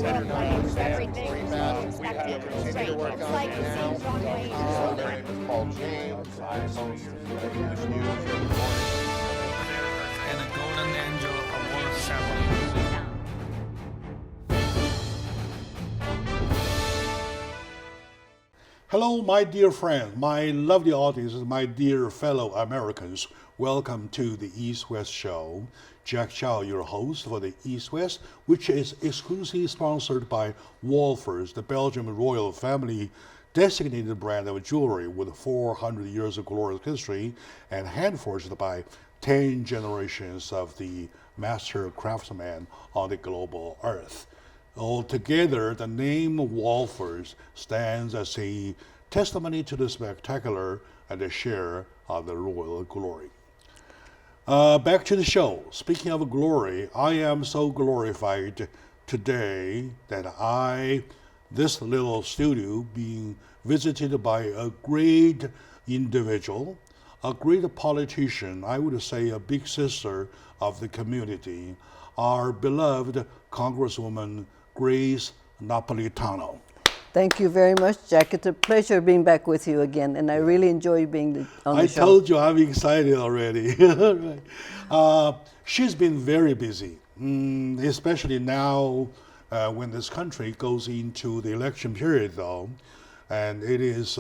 Senator Dianne Stanton's everything rematch. We expected. have continued to Great. work It's on like it the now. scenes on Wayne. My name is Paul James. I host English News every morning. And a Golden Angel Award ceremony. Hello, my dear friend, my lovely audience, my dear fellow Americans. Welcome to the East-West Show. Jack Chow, your host for the East-West, which is exclusively sponsored by Wolfers, the Belgian royal family designated brand of jewelry with 400 years of glorious history and hand-forged by 10 generations of the master craftsmen on the global earth. Altogether, the name Wolfers stands as a testimony to the spectacular and the share of the royal glory. Back to the show. Speaking of glory, I am so glorified today that this little studio, being visited by a great individual, a great politician, I would say a big sister of the community, our beloved Congresswoman Grace Napolitano. Thank you very much, Jack. It's a pleasure being back with you again, and I really enjoy being on the show. I told you I'm excited already. She's been very busy, especially now when this country goes into the election period, though, and it is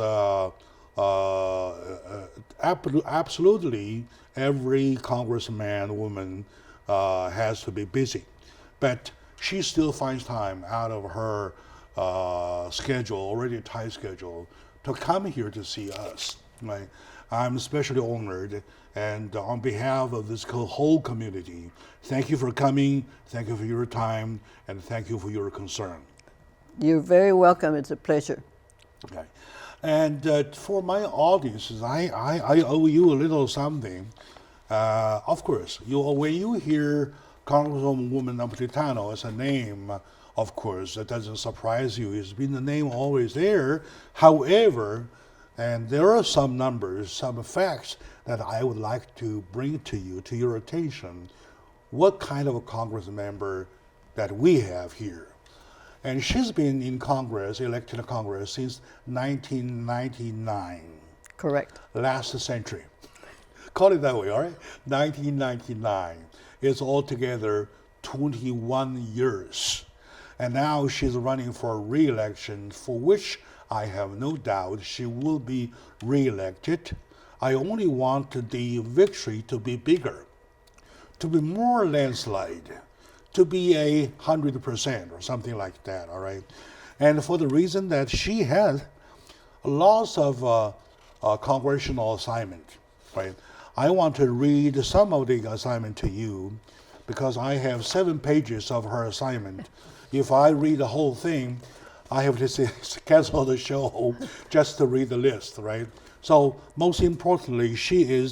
absolutely every congressman, woman has to be busy, but she still finds time out of her schedule, already tight schedule, to come here to see us. Right? I'm especially honored, and on behalf of this whole community, thank you for coming, thank you for your time, and thank you for your concern. You're very welcome. It's a pleasure. Okay. And for my audiences, I owe you a little something. Of course, when you hear Congresswoman Napolitano as a name, of course, that doesn't surprise you. It's been the name always there. However, and there are some numbers, some facts that I would like to bring to you, to your attention, what kind of a Congress member that we have here. And she's been in Congress, elected to Congress, since 1999. Correct. Last century. Call it that way, all right? 1999. It's altogether 21 years. And now she's running for re-election, for which I have no doubt she will be re-elected. I only want the victory to be bigger, to be more landslide, to be 100% or something like that, all right? And for the reason that she has lots of congressional assignment, right? I want to read some of the assignment to you because I have 7 pages of her assignment. If I read the whole thing, I have to cancel the show just to read the list, right? So most importantly, she has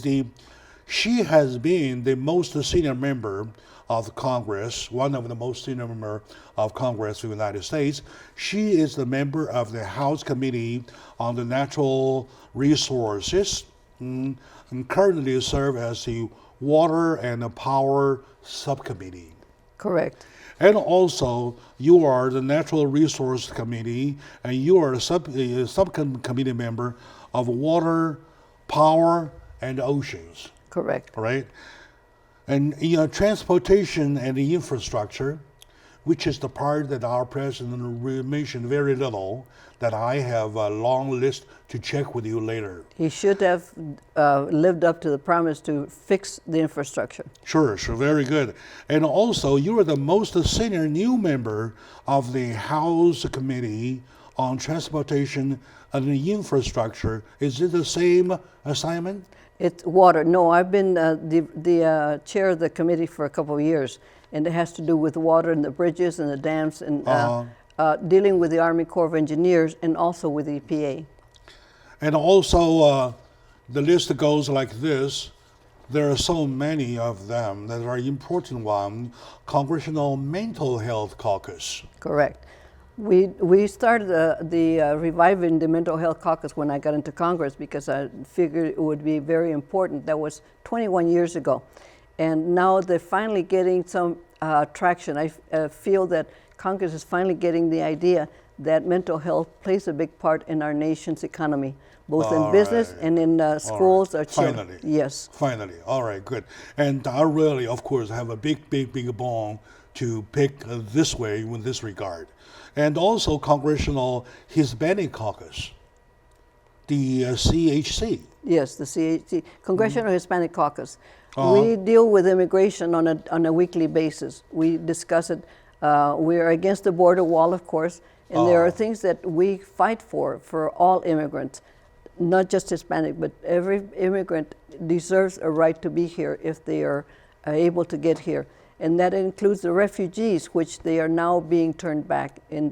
been the most senior member of Congress, one of the most senior member of Congress of the United States. She is the member of the House Committee on the Natural Resources, and currently serve as the Water and the Power Subcommittee. Correct. And also, you are the Natural Resource Committee, and you are a subcommittee member of Water, Power, and Oceans. Correct. Right? And transportation and the infrastructure, which is the part that our president mentioned very little, that I have a long list to check with you later. He should have lived up to the promise to fix the infrastructure. Sure, very good. And also, you are the most senior new member of the House Committee on Transportation and Infrastructure. Is it the same assignment? It's water. No, I've been the chair of the committee for a couple of years, and it has to do with water and the bridges and the dams and dealing with the Army Corps of Engineers and also with the EPA. And also, the list goes like this. There are so many of them that are important one. Congressional Mental Health Caucus. Correct. We started the reviving the mental health caucus when I got into Congress because I figured it would be very important. That was 21 years ago. And now they're finally getting some traction. I feel that Congress is finally getting the idea that mental health plays a big part in our nation's economy, both in business and in schools or children. Finally. Yes. Finally. All right, good. And I really, of course, have a big bone to pick this way in this regard. And also Congressional Hispanic Caucus, the CHC. Yes, the CHC, Congressional Hispanic Caucus. We deal with immigration on a weekly basis. We discuss it. We are against the border wall, of course, and there are things that we fight for all immigrants, not just Hispanic, but every immigrant deserves a right to be here if they are able to get here. And that includes the refugees, which they are now being turned back. And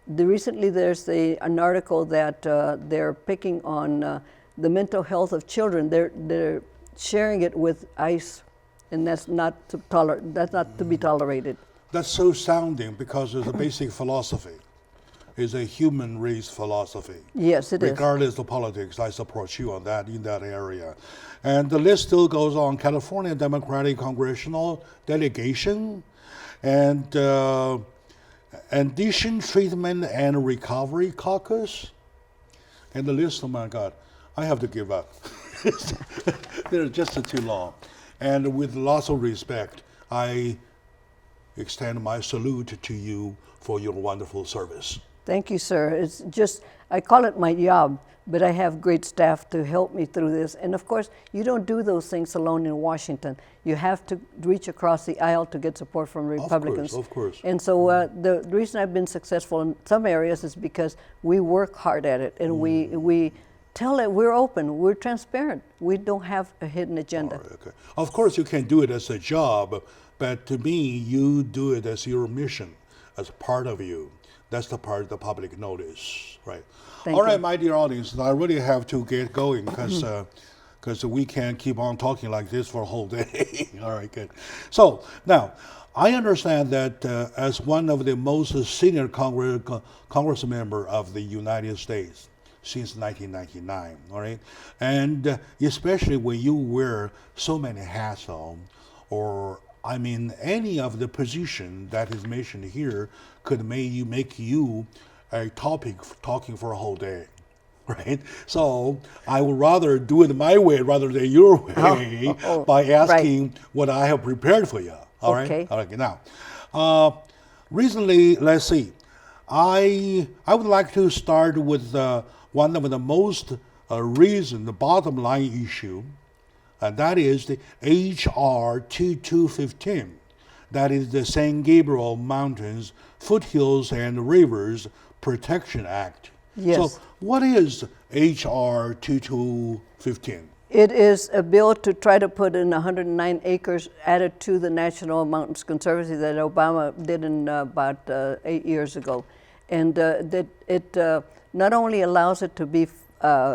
recently there's an article that they're picking on the mental health of children. They're sharing it with ICE, and that's not to be tolerated. That's so sounding because it's a basic philosophy. It's a human race philosophy. Yes, it is. Regardless of politics, I support you on that in that area. And the list still goes on. California Democratic Congressional Delegation and Addiction, Treatment, and Recovery Caucus. And the list, oh my God, I have to give up. They're just too long. And with lots of respect, I extend my salute to you for your wonderful service. Thank you, sir. It's just, I call it my job, but I have great staff to help me through this. And of course, you don't do those things alone in Washington. You have to reach across the aisle to get support from Republicans. Of course. And so the reason I've been successful in some areas is because we work hard at it, and we tell it we're open, we're transparent. We don't have a hidden agenda. All right, okay. Of course, you can do it as a job, but to me, you do it as your mission, as a part of you. That's the part the public notice, right? Thank All right, you. my dear audience, I really have to get going because we can't keep on talking like this for a whole day. All right, good. So now, I understand that as one of the most senior Congress member of the United States since 1999, all right, and especially when you wear so many hats on, or I mean, any of the position that is mentioned here could make you a topic for talking for a whole day, right? So I would rather do it my way rather than your way by asking what I have prepared for you. All right. All right. Now, recently, let's see. I would like to start with one of the most the bottom line issue. And that is the H.R. 2215. That is the San Gabriel Mountains, Foothills and Rivers Protection Act. Yes. So what is H.R. 2215? It is a bill to try to put in 109 acres added to the National Mountains Conservancy that Obama did in about 8 years ago. And that it not only allows it to be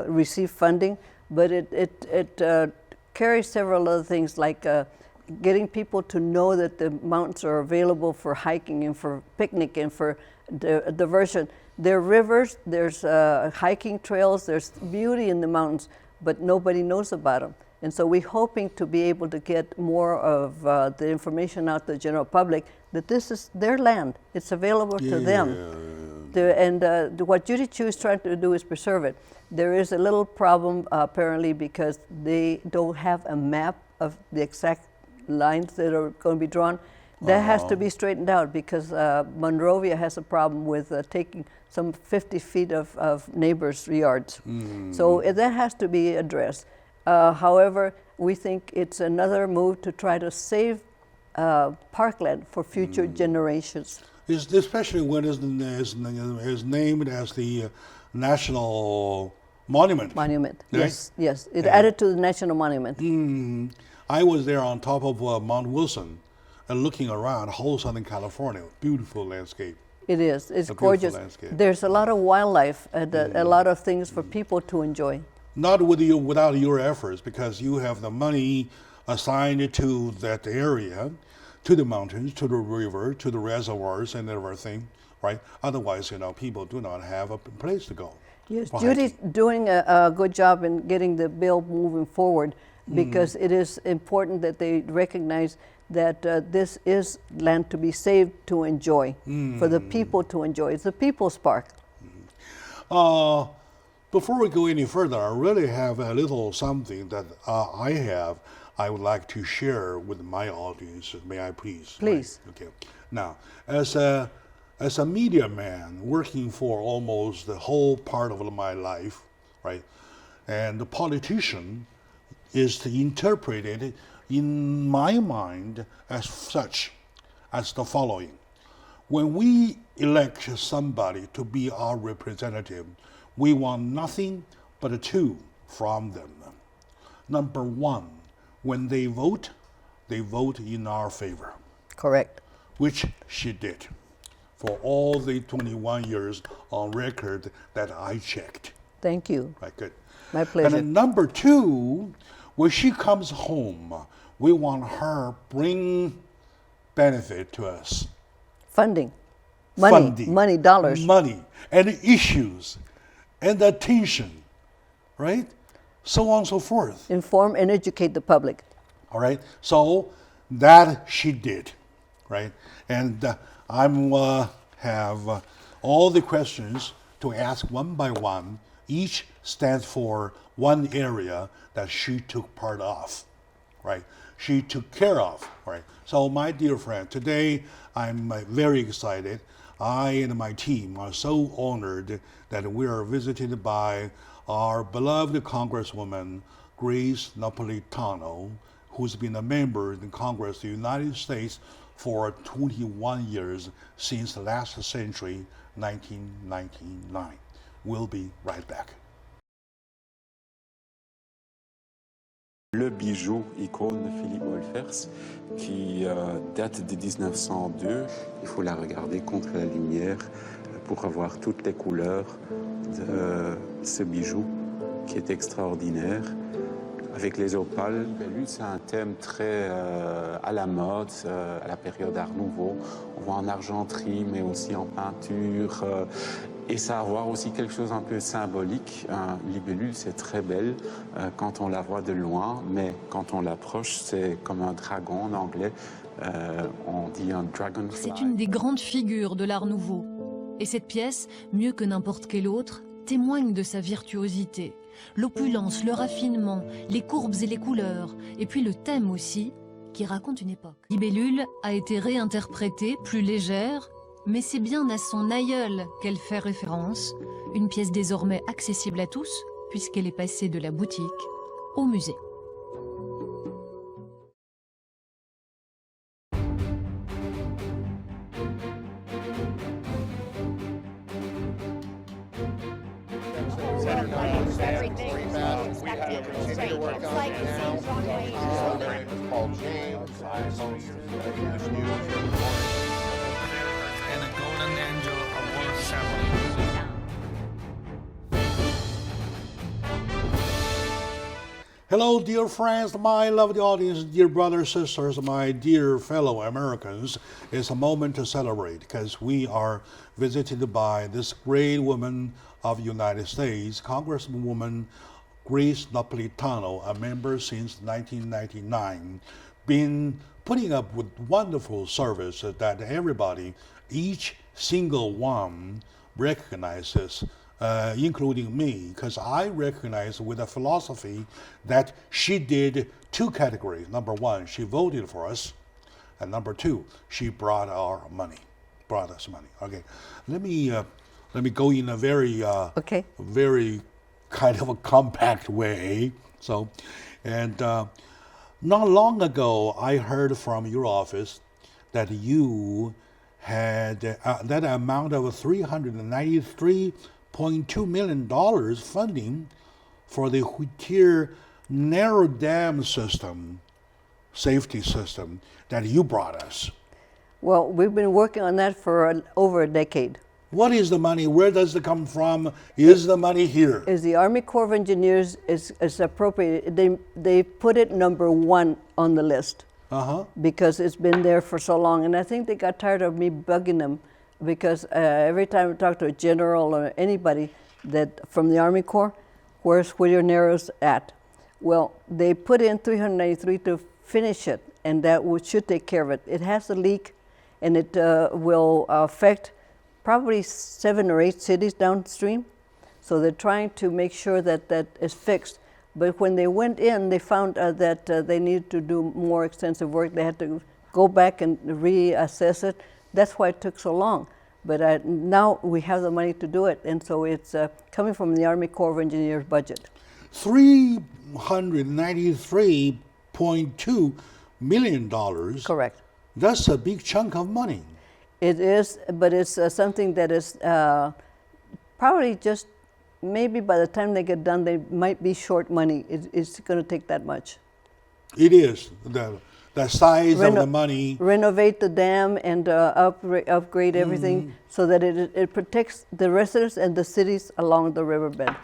receive funding, but it carries several other things like getting people to know that the mountains are available for hiking and for picnic and for diversion. There are rivers, there's hiking trails, there's beauty in the mountains, but nobody knows about them. And so we're hoping to be able to get more of the information out to the general public that this is their land. It's available to them. What Judy Chu is trying to do is preserve it. There is a little problem apparently because they don't have a map of the exact lines that are going to be drawn. That has to be straightened out because Monrovia has a problem with taking some 50 feet of neighbors' yards. So that has to be addressed. However, we think it's another move to try to save parkland for future generations. Especially when it is named as the National Monument. Monument, right? yes, yes. It added to the National Monument. I was there on top of Mount Wilson and looking around whole Southern California. Beautiful landscape. It is. It's A gorgeous. beautiful landscape. There's a lot of wildlife and a lot of things for people to enjoy. Not without your efforts, because you have the money assigned to that area, to the mountains, to the river, to the reservoirs and everything, right? Otherwise, people do not have a place to go. Yes, for Judy's hiking. doing a good job in getting the bill moving forward. because it is important that they recognize that this is land to be saved to enjoy, for the people to enjoy. It's the people's park. Before we go any further, I really have a little something that I would like to share with my audience. May I please? Please. Right. Okay. Now, as a media man working for almost the whole part of my life, right, and the politician is to interpret it in my mind as such, as the following. When we elect somebody to be our representative, we want nothing but two from them. Number one, when they vote in our favor. Correct. Which she did for all the 21 years on record that I checked. Thank you. Right, good. My pleasure. And then number two, when she comes home, we want her bring benefit to us. Funding. Money, dollars. Money, and issues, and attention, right? So on and so forth. Inform and educate the public. All right, so that she did, right? And I'm have all the questions to ask one by one. Each stands for one area that she took part of, right? She took care of, right? So my dear friend, today I'm very excited. I and my team are so honored that we are visited by our beloved Congresswoman, Grace Napolitano, who's been a member in Congress of the United States for 21 years since last century, 1999. We'll be right back. Le bijou icône de Philippe Wolfers qui date de 1902. Il faut la regarder contre la lumière pour avoir toutes les couleurs de ce bijou qui est extraordinaire. Avec les opales, c'est un thème très à la mode, à la période Art Nouveau. On voit en argenterie, mais aussi en peinture. Et ça a à voir aussi quelque chose un peu symbolique. Une libellule, c'est très belle quand on la voit de loin, mais quand on l'approche, c'est comme un dragon en anglais. On dit un dragonfly. C'est une des grandes figures de l'Art Nouveau. Et cette pièce, mieux que n'importe quelle autre, témoigne de sa virtuosité. L'opulence, le raffinement, les courbes et les couleurs, et puis le thème aussi, qui raconte une époque. Libellule a été réinterprétée, plus légère, mais c'est bien à son aïeul qu'elle fait référence, une pièce désormais accessible à tous, puisqu'elle est passée de la boutique au musée. And a golden angel award ceremony. Hello, dear friends, my lovely audience, dear brothers, sisters, my dear fellow Americans. It's a moment to celebrate because we are visited by this great woman of the United States, Congresswoman Grace Napolitano, a member since 1999, been putting up with wonderful service that everybody, each single one, recognizes, including me, because I recognize with a philosophy that she did two categories. Number one, she voted for us, and number two, she brought us money. Okay, let me go in a very very kind of a compact way. So, and not long ago, I heard from your office that you had that amount of $393.2 million funding for the Whittier narrow dam system, safety system that you brought us. Well, we've been working on that for over a decade. What is the money? Where does it come from? Is the money here? Is the Army Corps of Engineers is appropriated. They put it number one on the list because it's been there for so long. And I think they got tired of me bugging them because every time I talk to a general or anybody that from the Army Corps, where's Whittier Narrows at? Well, they put in 393 to finish it, and that should take care of it. It has a leak, and it will affect probably 7 or 8 cities downstream. So they're trying to make sure that that is fixed. But when they went in, they found that they needed to do more extensive work. They had to go back and reassess it. That's why it took so long. But now we have the money to do it, and so it's coming from the Army Corps of Engineers budget. $393.2 million. Correct. That's a big chunk of money. It is, but it's something that is probably just, maybe by the time they get done, they might be short money. It's going to take that much. It is. The size of the money. Renovate the dam and upgrade everything so that it protects the residents and the cities along the riverbed.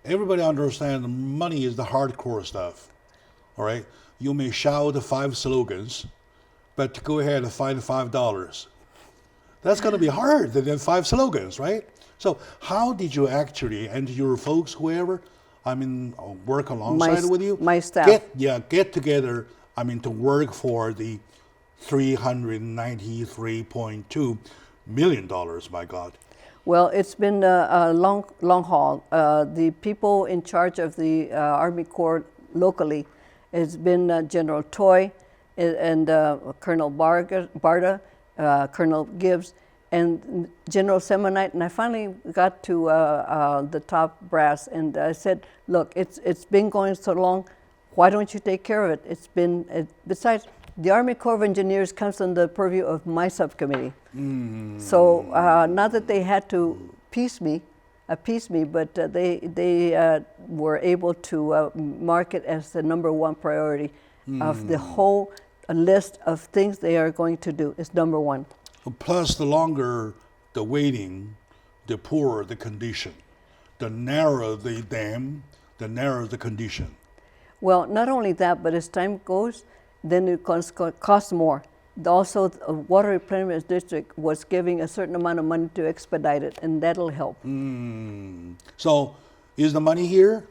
Everybody understands money is the hardcore stuff. All right? You may shout 5 slogans, but go ahead and find $5. That's going to be harder than 5 slogans, right? So how did you actually, and your folks, whoever, work alongside with you? My staff. Get together, to work for the $393.2 million, my God. Well, it's been a long haul. The people in charge of the Army Corps locally has been General Toy and Colonel Barda, Colonel Gibbs, and General Semonite, and I finally got to the top brass, and I said, look, it's been going so long, why don't you take care of it? It's been, besides, the Army Corps of Engineers comes under the purview of my subcommittee. So not that they had to appease me, but they were able to mark it as the #1 priority of the whole list of things they are going to do. It's #1. Plus, the longer the waiting, the poorer the condition. The narrower the dam, the narrower the condition. Well, not only that, but as time goes, then it costs more. Also, the Water Replenishment District was giving a certain amount of money to expedite it, and that'll help. So, is the money here?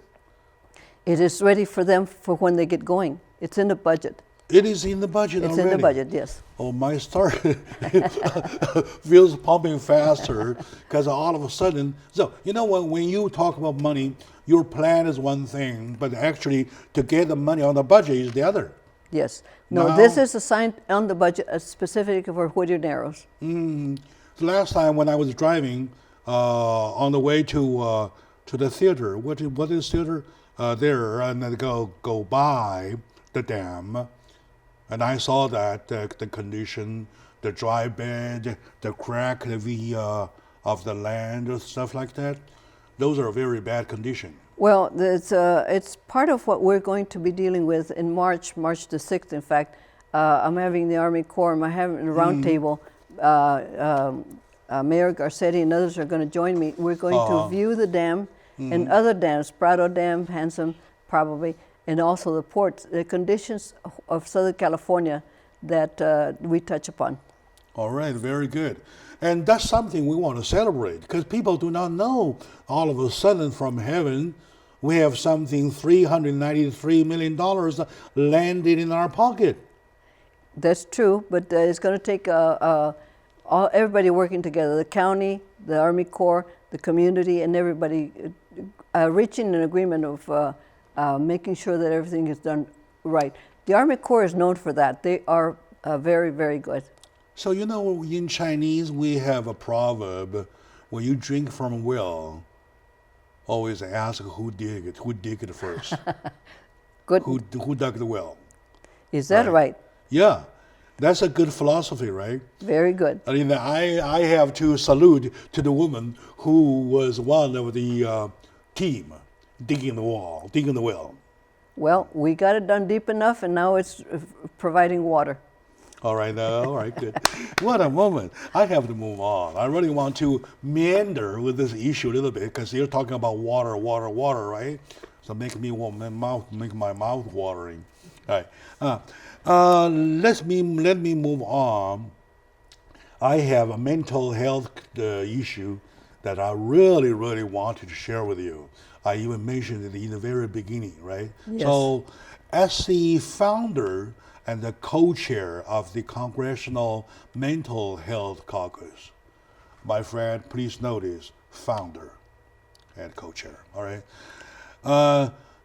It is ready for them for when they get going. It's in the budget. It is in the budget It's already? in the budget, yes. Oh, my start feels pumping faster because all of a sudden, so you know when you talk about money, your plan is one thing, but actually to get the money on the budget is the other. Yes. No, Now, this is assigned on the budget specifically for Whittier Narrows. The last time when I was driving on the way to the theater, what is theater there, and then go by the dam. And I saw that the condition, the dry bed, the crack of the land, or stuff like that, those are very bad condition. Well, it's part of what we're going to be dealing with in March the 6th, in fact. I'm having the Army Corps, I'm having a roundtable. Mayor Garcetti and others are going to join me. We're going to view the dam and other dams, Prado Dam, Handsome, probably, and also the ports, the conditions of Southern California that we touch upon. All right, very good. And that's something we want to celebrate because people do not know all of a sudden from heaven we have something $393 million landed in our pocket. That's true, but it's going to take everybody working together, the county, the Army Corps, the community, and everybody reaching an agreement of making sure that everything is done right. The Army Corps is known for that. They are very, very good. So, you know, in Chinese, we have a proverb, when you drink from a well, always ask who dig it first. Good. Who dug the well? Is that right? Yeah, that's a good philosophy, right? Very good. I mean, I have to salute to the woman who was one of the team digging the well. Well, we got it done deep enough, and now it's providing water. All right, good. What a moment. I have to move on. I really want to meander with this issue a little bit because you're talking about water, right? So make my mouth watering. All right. Let me move on. I have a mental health issue that I really wanted to share with you. I even mentioned it in the very beginning, right? Yes. So, as the founder and the co-chair of the Congressional Mental Health Caucus, my friend, please notice founder and co-chair, all right?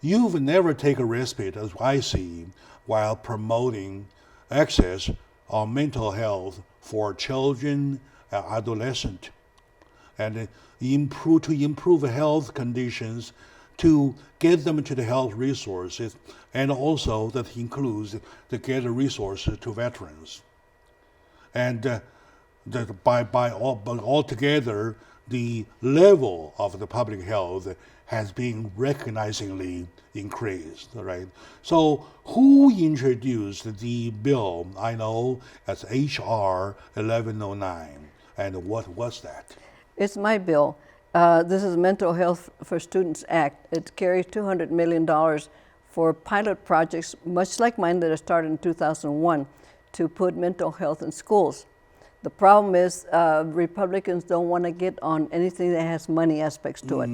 You've never taken a respite, as I see, while promoting access on mental health for children and adolescents, and to improve health conditions, to get them to the health resources, and also that includes to get resources to veterans. And altogether, the level of the public health has been recognizingly increased, right? So who introduced the bill I know as H.R. 1109, and what was that? It's my bill. This is Mental Health for Students Act. It carries $200 million for pilot projects, much like mine that I started in 2001, to put mental health in schools. The problem is Republicans don't want to get on anything that has money aspects to it.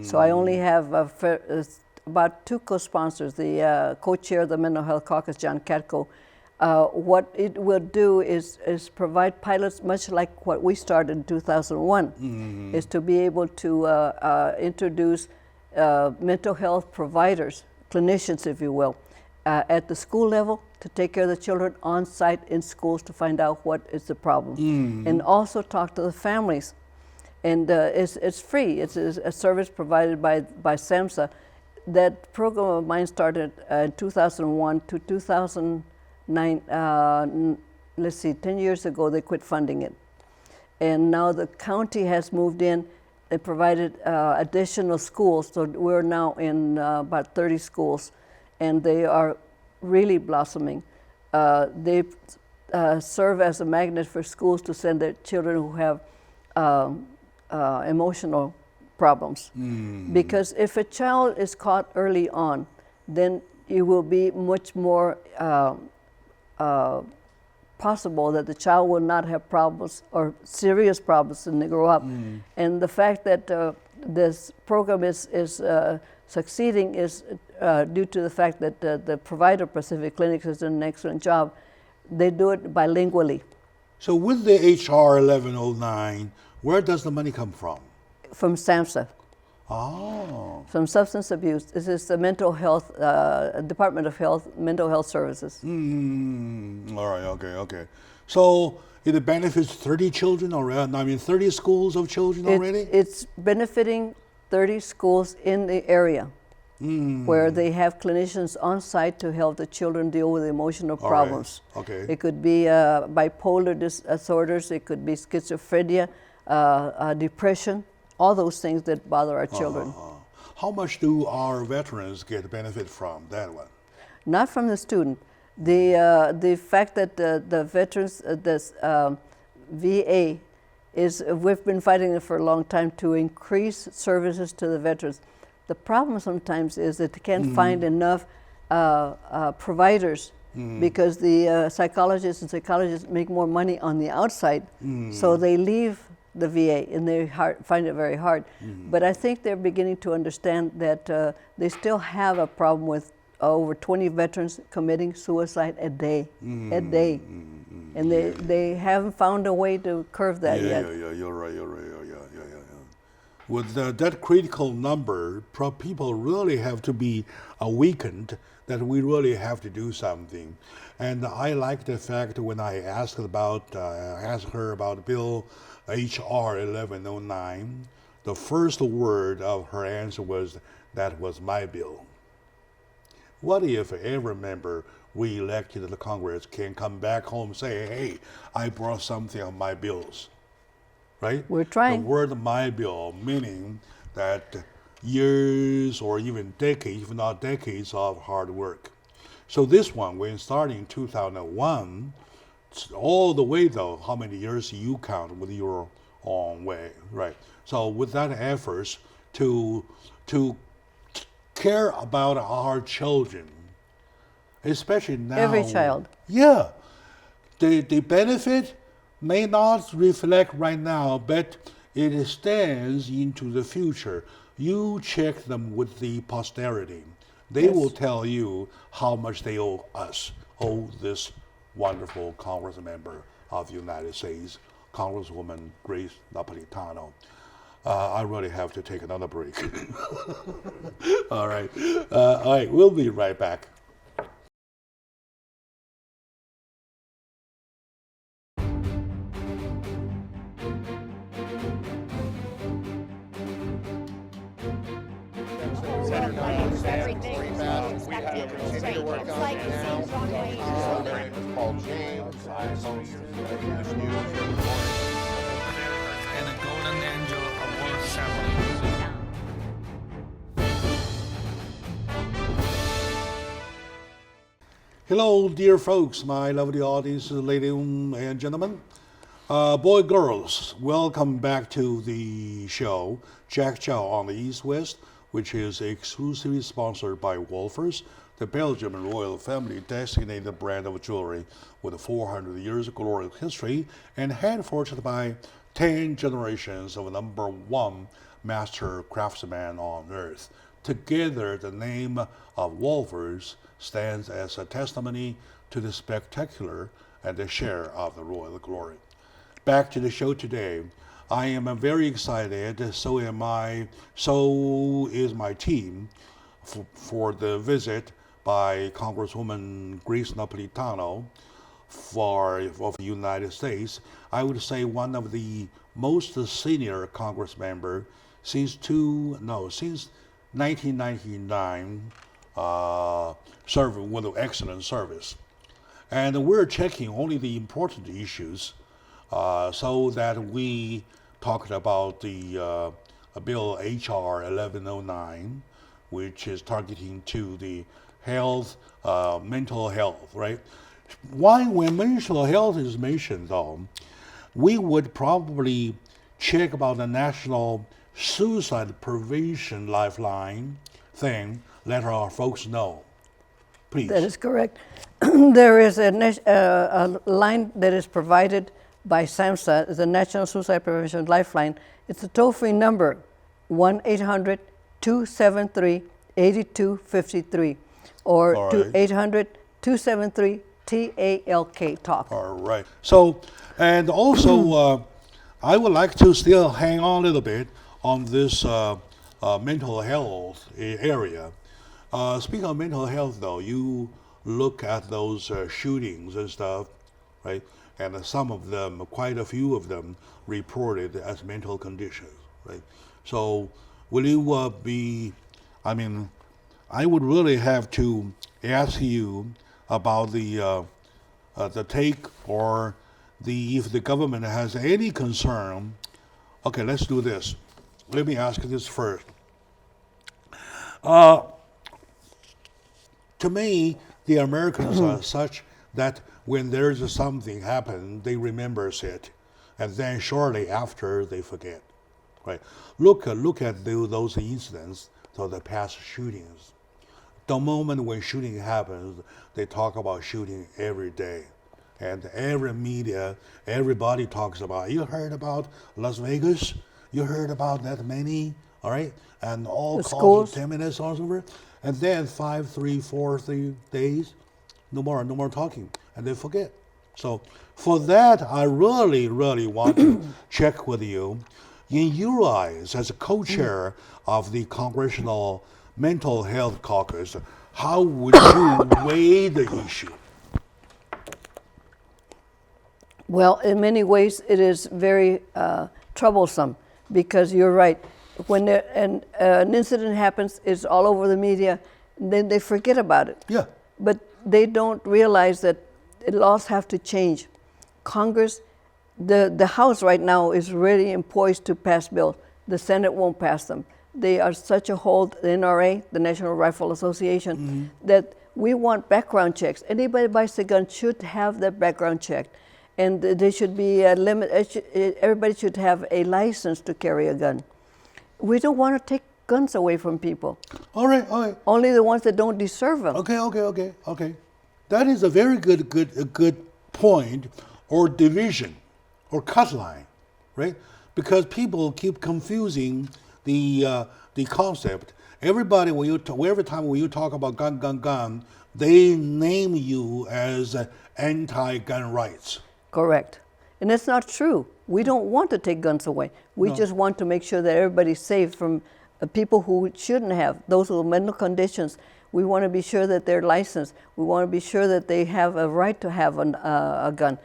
So I only have about 2 co-sponsors, the co-chair of the Mental Health Caucus, John Katko. What it will do is provide pilots, much like what we started in 2001, is to be able to introduce mental health providers, clinicians, if you will, at the school level to take care of the children on site in schools to find out what is the problem, and also talk to the families. And it's free. It's a service provided by SAMHSA. That program of mine started in 2001 to 2009. Let's see, 10 years ago they quit funding it. And now the county has moved in and provided additional schools. So we're now in about 30 schools, and they are really blossoming. They serve as a magnet for schools to send their children who have emotional problems. Because if a child is caught early on, then it will be much more possible that the child will not have problems or serious problems when they grow up. And the fact that this program is succeeding is due to the fact that the provider, Pacific Clinics, has done an excellent job. They do it bilingually. So with the H.R. 1109, where does the money come from? From SAMHSA. Oh. From substance abuse. This is the mental health, Department of Health, Mental Health Services. All right, okay. So it benefits 30 children already? I mean, 30 schools of children already? It's benefiting 30 schools in the area where they have clinicians on site to help the children deal with emotional problems. Right. Okay. It could be bipolar disorders, it could be schizophrenia, depression, all those things that bother our children. How much do our veterans get benefit from that one? Not from the student. The fact that the veterans, VA, we've been fighting it for a long time to increase services to the veterans. The problem sometimes is that they can't find enough providers because the psychologists and psychologists make more money on the outside, so they leave the VA and they find it very hard. But I think they're beginning to understand that they still have a problem with over 20 veterans committing suicide a day, and they haven't found a way to curb that yet. Yeah, you're right. With that critical number, people really have to be awakened that we really have to do something. And I like the fact when I asked her about Bill H.R. 1109, the first word of her answer was, "That was my bill." What if every member we elected to the Congress can come back home and say, "Hey, I brought something on my bills," right? We're trying. The word "my bill" meaning that years or even decades, if not decades, of hard work. So this one, when starting in 2001, all the way though, how many years you count with your own way, right? So with that efforts to care about our children, especially now. Every child. Yeah. The benefit may not reflect right now, but it stands into the future. you check them with the posterity. They will tell you how much they owe us, owe this wonderful Congress member of the United States, Congresswoman Grace Napolitano. I really have to take another break. All right. All right, we'll be right back. And the golden angel award ceremony. Hello, dear folks, my lovely audience, ladies and gentlemen. Boy, girls, welcome back to the show, Jack Chow on the East West, which is exclusively sponsored by Wolfers, the Belgian royal family designated brand of jewelry with 400 years of glorious history and hand-forged by 10 generations of number one master craftsman on earth. Together, the name of Wolfers stands as a testimony to the spectacular and the share of the royal glory. Back to the show today. I am very excited, so am I, so is my team, for the visit by Congresswoman Grace Napolitano of the United States. I would say one of the most senior Congress member since 1999, serving with excellent service. And we're checking only the important issues so that we talked about the Bill HR 1109, which is targeting to the health, mental health, right? When mental health is mentioned, though, we would probably check about the National Suicide Prevention Lifeline thing, let our folks know. Please. That is correct. There is a line that is provided by SAMHSA, the National Suicide Prevention Lifeline. It's a toll-free number, 1-800-273-8253, or 800-273-TALK, talk. All right. So, and also, I would like to still hang on a little bit on this mental health area. Speaking of mental health, though, you look at those shootings and stuff, right? And some of them, quite a few of them, reported as mental conditions, right? So, will you I would really have to ask you about the take or if the government has any concern. Okay, let's do this. Let me ask this first. To me, the Americans are such that when there's something happen, they remembers it, and then shortly after they forget. Right? Look at those incidents, so the past shootings. The moment when shooting happens, they talk about shooting every day, and every media, everybody talks about. You heard about Las Vegas? You heard about that many? All right, and all calls 10 minutes or so, and then 5, 3, 4, 3 days, no more talking, and they forget. So for that, I really want to check with you. In your eyes, as a co-chair of the Congressional Mental Health Caucus, how would you weigh the issue? Well, in many ways, it is very troublesome, because you're right. When an incident happens, it's all over the media, then they forget about it. Yeah. But they don't realize that the laws have to change. Congress, the House right now is really poised to pass bills. The Senate won't pass them. They are such a hold, the NRA, the National Rifle Association, that we want background checks. Anybody who buys a gun should have that background checked. And there should be a limit, everybody should have a license to carry a gun. We don't want to take guns away from people. All right. Only the ones that don't deserve them. Okay. That is a very good point, or division, or cut line, right? Because people keep confusing the concept. Everybody, every time when you talk about gun, they name you as anti-gun rights. Correct. And that's not true. We don't want to take guns away. We just want to make sure that everybody's safe from people who shouldn't have, those with mental conditions. We want to be sure that they're licensed. We want to be sure that they have a right to have a gun.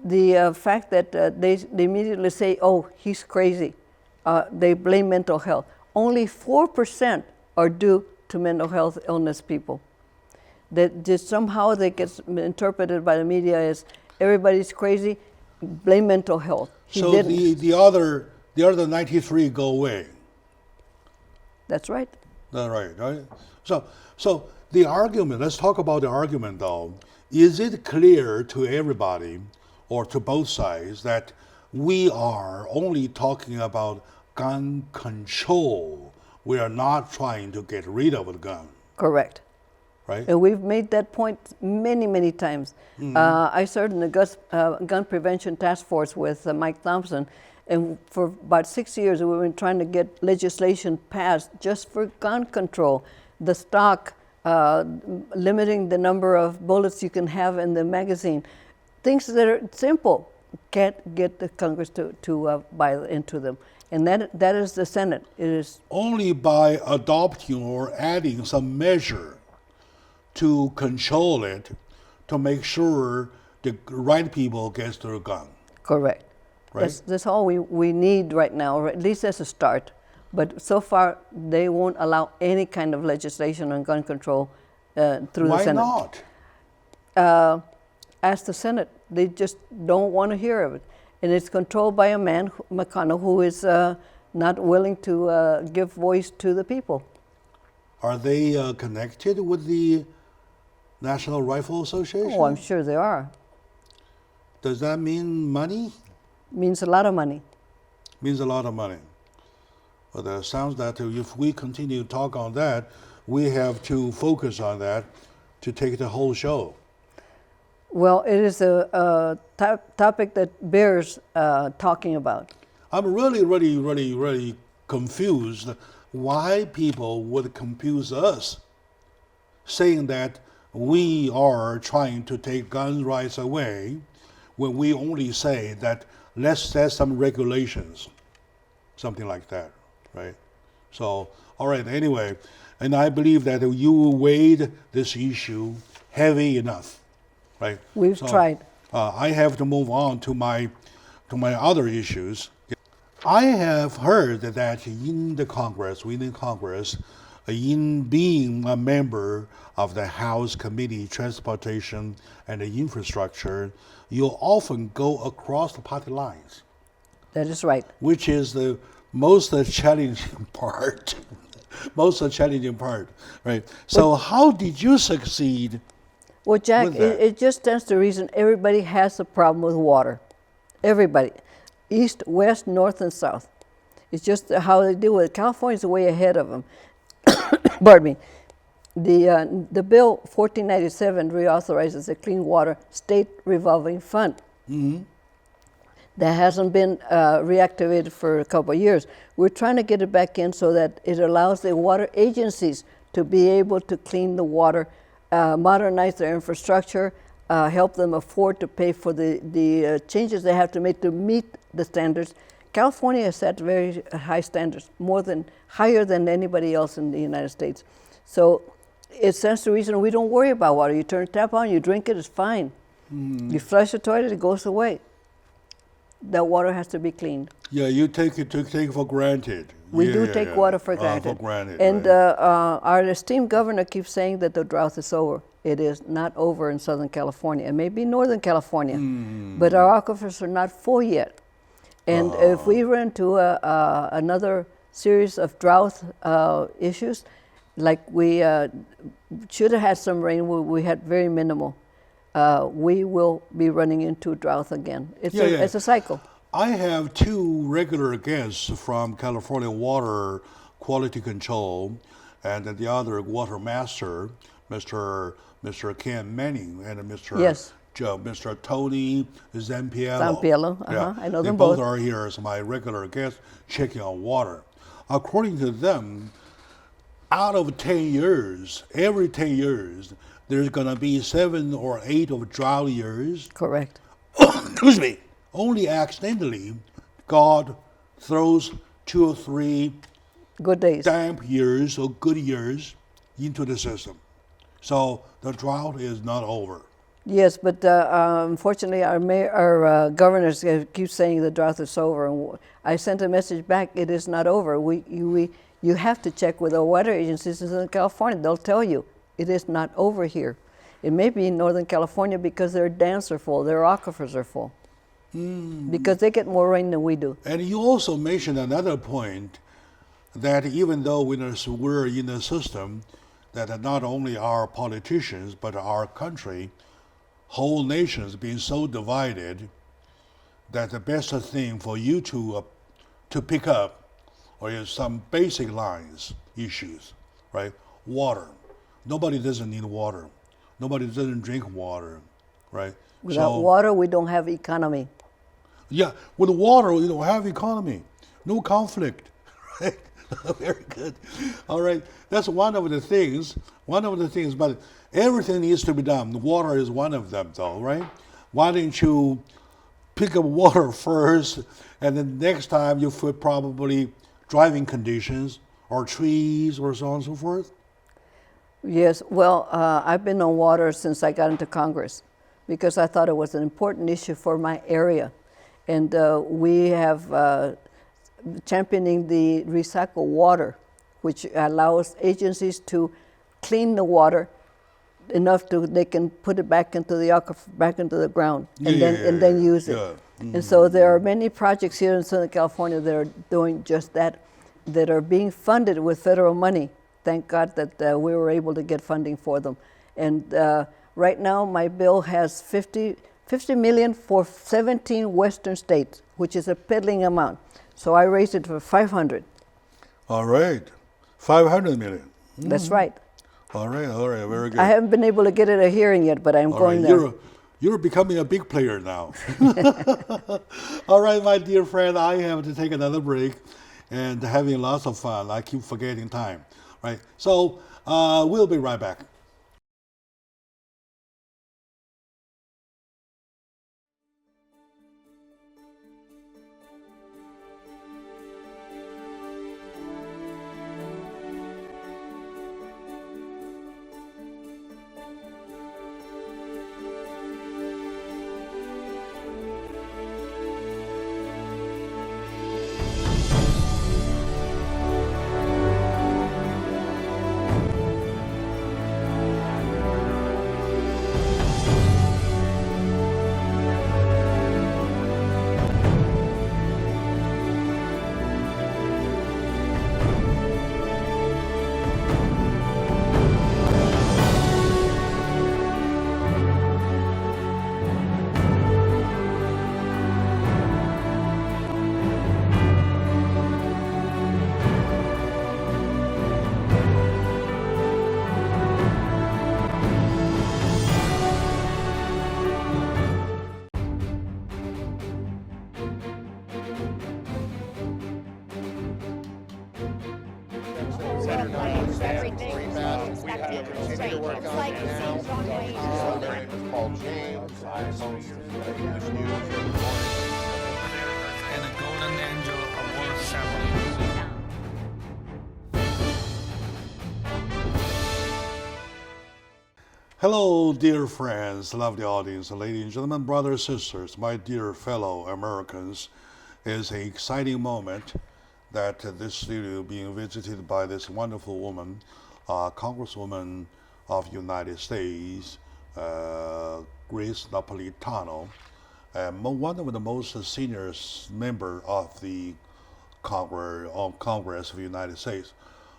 The fact that they immediately say, oh, he's crazy. They blame mental health. Only 4% are due to mental health illness people. That just somehow they get interpreted by the media as everybody's crazy, blame mental health. So the other 93 go away. That's right. That's right. So the argument, let's talk about the argument though. Is it clear to everybody or to both sides that we are only talking about gun control? We are not trying to get rid of the gun. Correct. Right? And we've made that point many times. I served in the gun prevention task force with Mike Thompson, and for about 6 years we've been trying to get legislation passed just for gun control. The stock, limiting the number of bullets you can have in the magazine. Things that are simple, can't get the Congress to buy into them. And that is the Senate. It is only by adopting or adding some measure to control it, to make sure the right people get their gun. correct. Right? That's all we need right now, or at least as a start. But so far, they won't allow any kind of legislation on gun control through the Senate. Why not? Ask the Senate. They just don't want to hear of it. And it's controlled by a man, McConnell, who is not willing to give voice to the people. Are they connected with the National Rifle Association? Oh, I'm sure they are. Does that mean money? Means a lot of money. Means a lot of money. But it sounds that if we continue to talk on that, we have to focus on that to take the whole show. Well, it is a topic that bears talking about. I'm really confused why people would confuse us saying that we are trying to take gun rights away when we only say that let's set some regulations, something like that, right? So, all right, anyway, and I believe that you weighed this issue heavy enough, right? We've tried. I have to move on to my other issues. I have heard that in the Congress, within Congress, in being a member of the House Committee, Transportation and Infrastructure, you often go across the party lines. That is right. Which is the most challenging part. Right? So how did you succeed? Well, Jack, it just stands to reason everybody has a problem with water. Everybody. East, west, north, and south. It's just how they deal with it. California's way ahead of them. Pardon me. The bill 1497 reauthorizes the Clean Water State Revolving Fund. Mm-hmm. That hasn't been reactivated for a couple of years. We're trying to get it back in so that it allows the water agencies to be able to clean the water, modernize their infrastructure, help them afford to pay for the changes they have to make to meet the standards. California has set very high standards, higher than anybody else in the United States. So it stands to reason we don't worry about water. You turn the tap on, you drink it, it's fine. Mm. You flush the toilet, it goes away. That water has to be cleaned. Yeah, you take for granted. We do take water for granted. For granted, and right. Our esteemed governor keeps saying that the drought is over. It is not over in Southern California. It may be Northern California, but our aquifers are not full yet. And if we run into another series of drought issues, like we should have had some rain, we had very minimal, we will be running into drought again. It's a cycle. I have two regular guests from California Water Quality Control and the other water master, Mr. Ken Manning and Mr. Yes. Mr. Tony Zampiello. Zampiello, I know they them both both. are here as my regular guests checking on water. According to them, out of 10 years, every 10 years, there's going to be 7 or 8 of drought years. Correct. Excuse me. Only accidentally, God throws 2 or 3 Good days. damp years or good years into the system. So the drought is not over. Yes, but unfortunately, our governors keep saying the drought is over. And I sent a message back: it is not over. You have to check with the water agencies in Southern California. They'll tell you it is not over here. It may be in Northern California because their dams are full, their aquifers are full, because they get more rain than we do. And you also mentioned another point that even though we're in a system that not only our politicians but our country, whole nations being so divided, that the best thing for you to pick up is some basic lines issues, right? Water. Nobody doesn't need water. Nobody doesn't drink water, right? Without water, we don't have economy. Yeah, with water, you don't have economy. No conflict, right? Very good. All right, that's one of the things, but everything needs to be done. Water is one of them, though, right? Why don't you pick up water first, and then next time you feel probably driving conditions or trees or so on and so forth? Yes, well, I've been on water since I got into Congress because I thought it was an important issue for my area. And we have championing the recycled water, which allows agencies to clean the water enough to they can put it back into the aquifer, back into the ground, and then use it. Yeah. Mm-hmm. And so there are many projects here in Southern California that are doing just that, that are being funded with federal money. Thank God that we were able to get funding for them. And right now, my bill has $50 million for 17 Western states, which is a piddling amount. So I raised it for 500. All right, 500 million. That's right. All right, very good. I haven't been able to get it a hearing yet, but I'm going there. You're becoming a big player now. All right, my dear friend, I have to take another break and having lots of fun. I keep forgetting time, right? So we'll be right back. And the Golden Angel Award ceremony. Hello, dear friends, lovely audience, ladies and gentlemen, brothers, sisters, my dear fellow Americans. It's an exciting moment that this studio being visited by this wonderful woman, Congresswoman of the United States, Grace Napolitano, one of the most senior member of the Congress of the United States.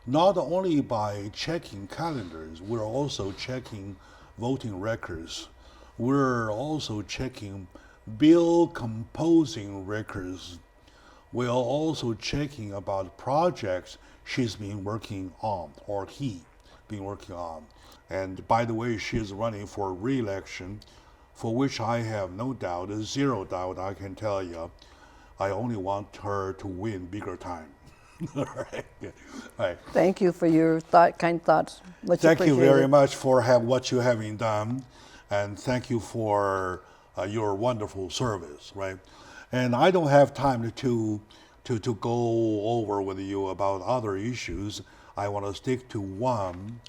Not only by checking calendars, we're also checking voting records. We're also checking bill composing records. We're also checking about projects she's been working on, or he been working on. And by the way, she is running for re-election for which I have no doubt, zero doubt, I can tell you, I only want her to win bigger time. All right. All right. Thank you for your kind thoughts. Much Thank you very appreciated. much for what you having done, and thank you for your wonderful service, right? And I don't have time to go over with you about other issues. I want to stick to one.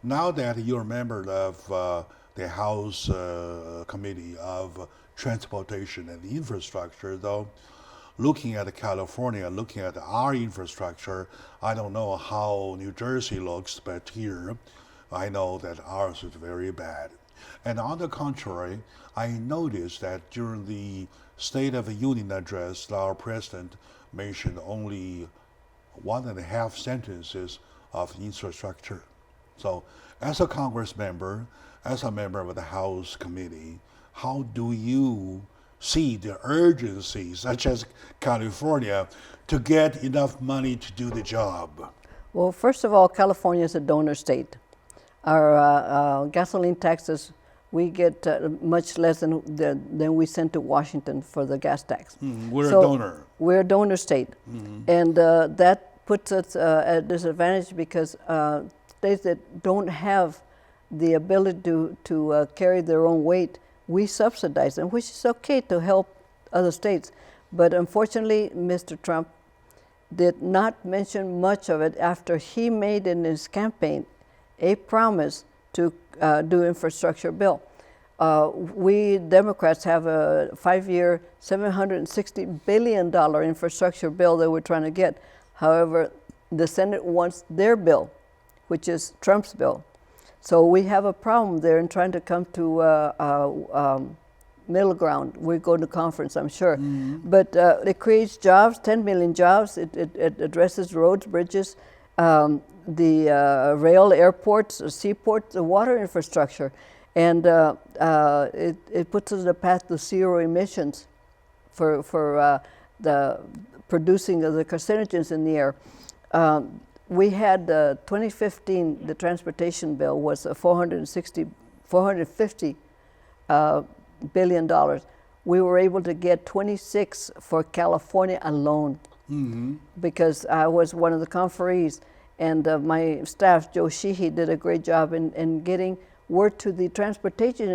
Now that you're a member of the House Committee of Transportation and Infrastructure, though, looking at California, looking at our infrastructure, I don't know how New Jersey looks, but here I know that ours is very bad. And on the contrary, I noticed that during the State of the Union address, our president mentioned only 1.5 sentences of infrastructure. So as a Congress member, as a member of the House Committee, how do you see the urgency, such as California, to get enough money to do the job? Well, first of all, California is a donor state. Our gasoline taxes, we get much less than we send to Washington for the gas tax. We're a donor. We're a donor state. And that puts us at a disadvantage because states that don't have the ability to carry their own weight, we subsidize them, which is okay to help other states. But unfortunately, Mr. Trump did not mention much of it after he made in his campaign a promise to do infrastructure bill. We Democrats have a 5-year, $760 billion infrastructure bill that we're trying to get. However, the Senate wants their bill, which is Trump's bill. So we have a problem there in trying to come to middle ground. We're going to conference, I'm sure. But it creates jobs, 10 million jobs. It addresses roads, bridges, the rail, airports, seaports, the water infrastructure. And it puts us on a path to zero emissions for the producing of the carcinogens in the air. We had 2015, the transportation bill was $450 billion. We were able to get 26 for California alone because I was one of the conferees, and my staff, Joe Sheehy, did a great job in getting word to the transportation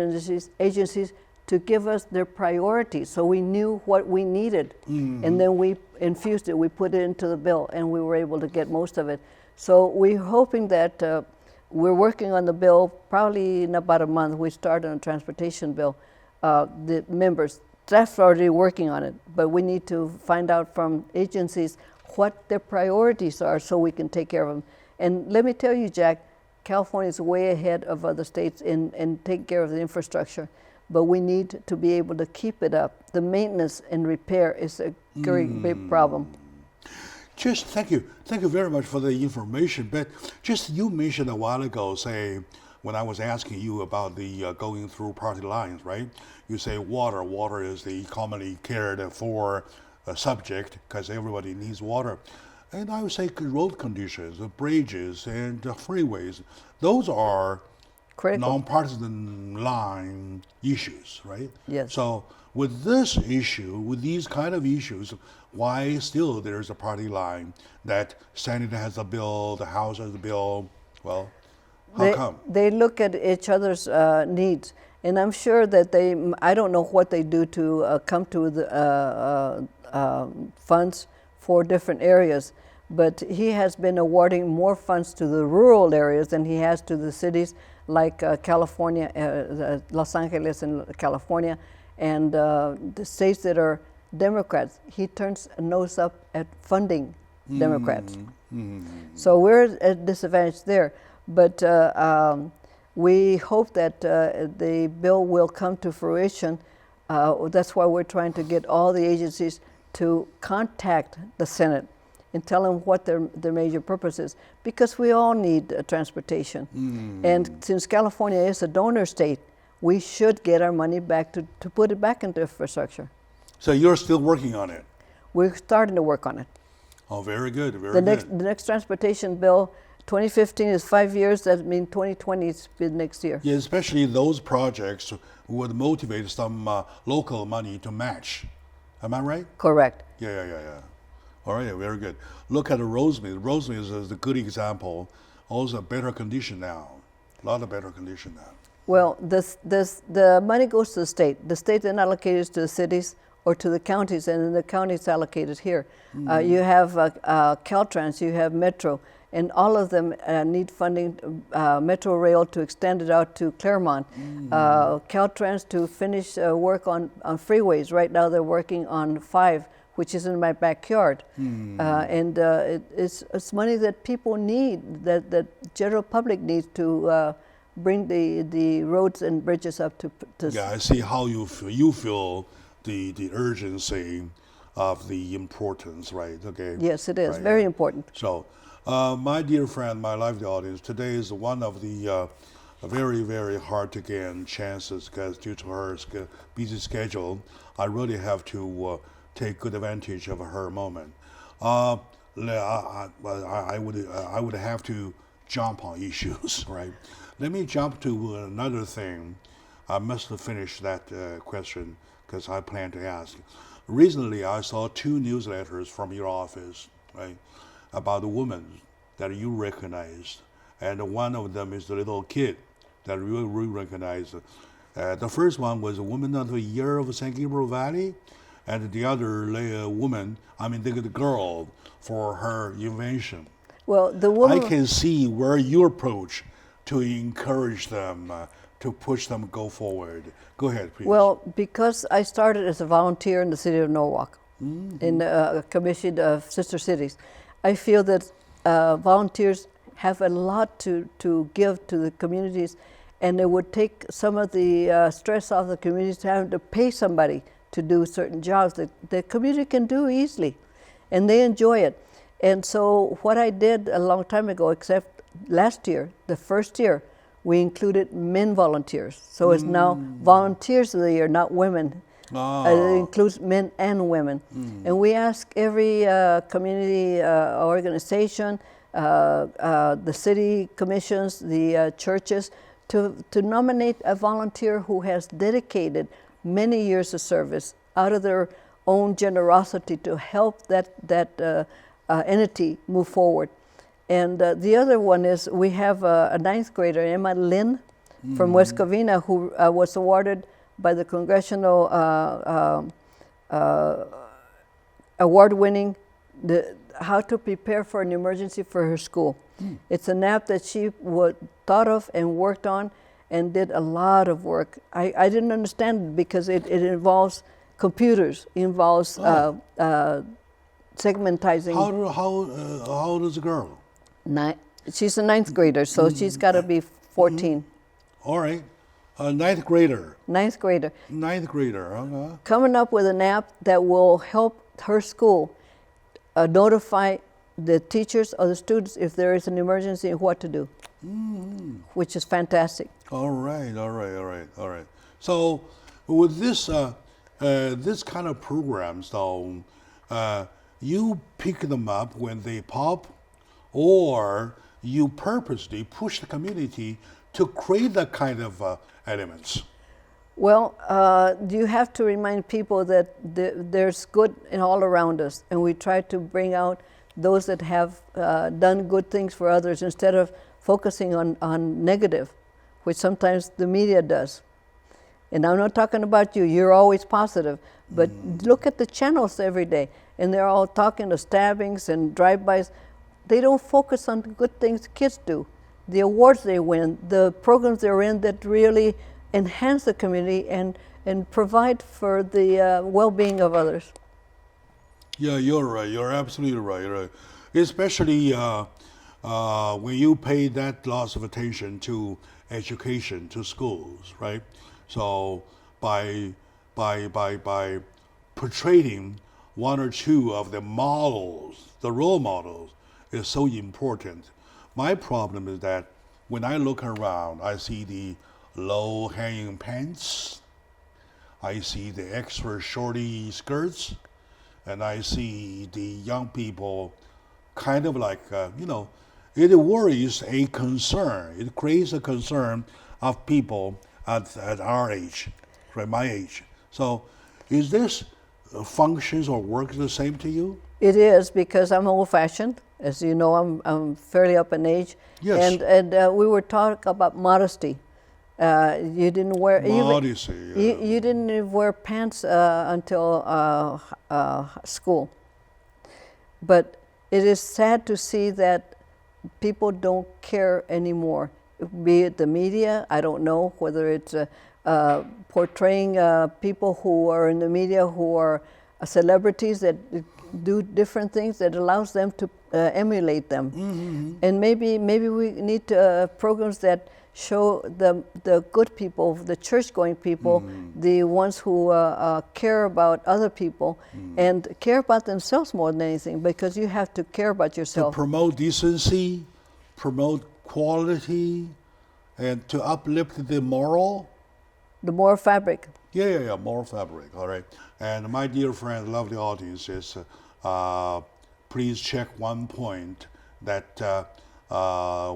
agencies to give us their priorities, so we knew what we needed. And then we infused it, we put it into the bill, and we were able to get most of it. So we're hoping that we're working on the bill, probably in about a month, we start on a transportation bill. The members, staff's already working on it, but we need to find out from agencies what their priorities are so we can take care of them. And let me tell you, Jack, California is way ahead of other states in taking care of the infrastructure. But we need to be able to keep it up. The maintenance and repair is a very big problem. Just thank you very much for the information. But just you mentioned a while ago, say, when I was asking you about the going through party lines, right? You say water. Water is the commonly cared for subject because everybody needs water. And I would say road conditions, the bridges and the freeways, those are Critical. nonpartisan line issues, right? Yes. So with this issue, with these kind of issues, why still there's a party line that Senate has a bill, the House has a bill? Well, how come? They look at each other's needs. And I'm sure that I don't know what they do to come to the funds for different areas, but he has been awarding more funds to the rural areas than he has to the cities like California, Los Angeles and California, and the states that are Democrats. He turns a nose up at funding Democrats. So we're at a disadvantage there. But we hope that the bill will come to fruition. That's why we're trying to get all the agencies to contact the Senate and tell them what their major purpose is, because we all need transportation. And since California is a donor state, we should get our money back to put it back into infrastructure. So you're still working on it? We're starting to work on it. Oh, very good, very The good. next transportation bill 2015 is 5 years. That means 2020 is the next year. Yeah, especially those projects would motivate some local money to match. Am I right? Correct. Yeah. All right, very good. Look at the Rosemead. Rosemead is a good example. Also better condition now. A lot of better condition now. Well, the money goes to the state. The state then allocates to the cities or to the counties, and then the counties allocated here. You have Caltrans, you have Metro, and all of them need funding, Metro Rail to extend it out to Claremont, Caltrans to finish work on freeways. Right now they're working on 5, which is in my backyard. And it's money that people need, that general public needs to bring the roads and bridges up to Yeah, I see how you feel. You feel the urgency of the importance, right? Okay. Yes, it is. Right, very yeah. important. So, my dear friend, my lively audience, today is one of the very, very hard to get chances because due to her busy schedule, I really have to take good advantage of her moment. I would have to jump on issues, right? Let me jump to another thing. I must finish that question because I plan to ask. Recently, I saw 2 newsletters from your office, right, about a woman that you recognized, and one of them is the little kid that you recognized. The first one was a Woman of the Year of San Gabriel Valley, and the other woman, the girl, for her invention. Well, the woman. I can see where you approach to encourage them, to push them go forward. Go ahead, please. Well, because I started as a volunteer in the city of Norwalk, in a commission of sister cities, I feel that volunteers have a lot to give to the communities, and it would take some of the stress off the communities to have to pay somebody to do certain jobs that the community can do easily, and they enjoy it. And so what I did a long time ago, except last year, the first year, we included men volunteers. So it's now volunteers of the year, not women. It includes men and women. And we ask every community organization, the city commissions, the churches, to nominate a volunteer who has dedicated many years of service out of their own generosity to help that entity move forward. And the other one is we have a 9th grader, Emma Lynn, from West Covina, who was awarded by the Congressional award-winning how to prepare for an emergency for her school. It's an app that she thought of and worked on and did a lot of work. I didn't understand it because it involves computers, involves segmentizing. How old is the girl? She's a 9th grader, so she's got to be 14. All right. 9th grader. 9th grader. 9th grader. Coming up with an app that will help her school notify the teachers or the students if there is an emergency and what to do, which is fantastic. All right. So with this this kind of programs, though, you pick them up when they pop, or you purposely push the community to create that kind of elements? Well, you have to remind people that there's good in all around us, and we try to bring out those that have done good things for others instead of focusing on negative, which sometimes the media does. And I'm not talking about you, you're always positive, but look at the channels every day, and they're all talking of stabbings and drive-bys. They don't focus on the good things kids do, the awards they win, the programs they're in that really enhance the community and provide for the well-being of others. Yeah, you're right. You're absolutely right. Especially when you pay that lots of attention to education, to schools, right? So by portraying 1 or 2 of the models, the role models, is so important. My problem is that when I look around, I see the low-hanging pants, I see the extra shorty skirts, and I see the young people kind of like, it worries a concern. It creates a concern of people at our age, right, my age. So is this functions or work the same to you? It is, because I'm old-fashioned. As you know, I'm fairly up in age. Yes. And we were talking about modesty. You didn't wear Modesty, you didn't even wear pants until school. But it is sad to see that people don't care anymore. Be it the media, I don't know whether it's portraying people who are in the media who are celebrities that do different things that allows them to emulate them. Mm-hmm. And maybe we need programs that show the good people, the church-going people, the ones who care about other people and care about themselves more than anything, because you have to care about yourself. To promote decency, promote quality, and to uplift the moral. The moral fabric. Yeah, moral fabric, all right. And my dear friend, lovely audience, is please check one point that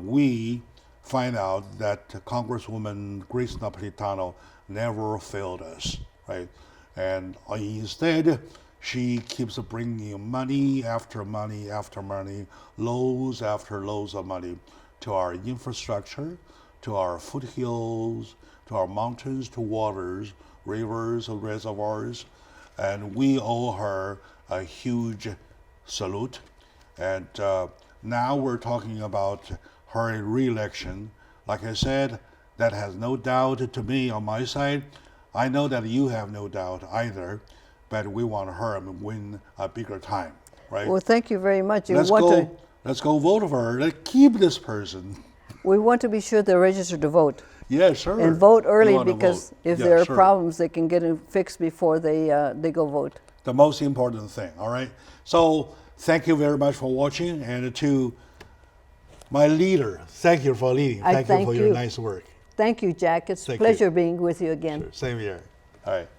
we find out that Congresswoman Grace Napolitano never failed us, right? And instead, she keeps bringing money after money after money, loads after loads of money to our infrastructure, to our foothills, to our mountains, to waters, rivers, and reservoirs. And we owe her a huge salute. And now we're talking about her re-election. Like I said, that has no doubt to me on my side. I know that you have no doubt either, but we want her to win a bigger time, right? Well, thank you very much. Let's go vote for her. Let's keep this person. We want to be sure they're registered to vote. Yeah, sure. And vote early, because vote. if there are problems, they can get them fixed before they go vote. The most important thing, all right? So thank you very much for watching, and to my leader, thank you for leading. Thank you for your nice work. Thank you, Jack. It's a Thank pleasure you. being with you again. Sure. Same here. All right.